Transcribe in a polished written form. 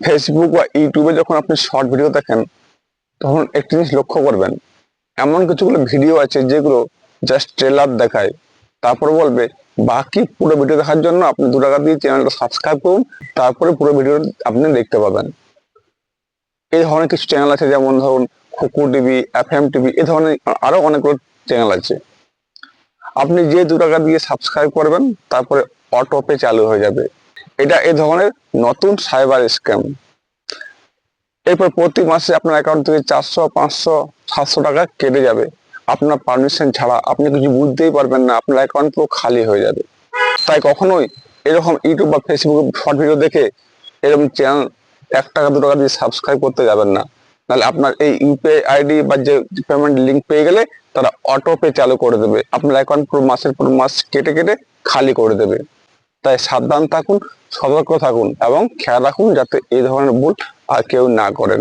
Facebook বা ইউটিউবে যখন আপনি শর্ট ভিডিও দেখেন তখন একটি জিনিস লক্ষ্য করবেন, এমন কিছুগুলো ভিডিও আছে যেগুলো জাস্ট ট্রেলার দেখায়, তারপর বলবে বাকি পুরো ভিডিও দেখার জন্য আপনি 2 টাকা দিয়ে চ্যানেলটা সাবস্ক্রাইব করুন, তারপরে পুরো ভিডিও আপনি দেখতে পাবেন। এই ধরনের কিছু চ্যানেল আছে, যেমন ধরুন খুকু টিভি, FM টিভি, এই ধরনের আরো অনেকগুলো চ্যানেল আছে। আপনি যে 2 টাকা দিয়ে সাবস্ক্রাইব করবেন তারপরে অটো পে চালু হয়ে যাবে। এটা এই ধরনের নতুন সাইবার স্ক্যাম। এরপর প্রতি মাসে আপনার অ্যাকাউন্ট থেকে 400, 500, 700 টাকা কেটে যাবে আপনার পারমিশন ছাড়া। আপনি কিছু বুঝতেই পারবেন না, আপনার অ্যাকাউন্ট পুরো খালি হয়ে যাবে। তাই কখনোই এরকম ইউটিউব বা ফেসবুকে শর্ট ভিডিও দেখে এরকম চ্যানেল 1 টাকা 2 টাকা দিয়ে সাবস্ক্রাইব করতে যাবেন না। নাহলে আপনার এই ইউপিআই আইডি বা যে পেমেন্ট লিঙ্ক পেয়ে গেলে তারা অটো পে চালু করে দেবে, আপনার অ্যাকাউন্ট পুরো মাসের পর মাস কেটে কেটে খালি করে দেবে। তাই সাবধান থাকুন, সতর্ক থাকুন এবং খেয়াল রাখুন যাতে এই ধরনের ভুল আর কেউ না করেন।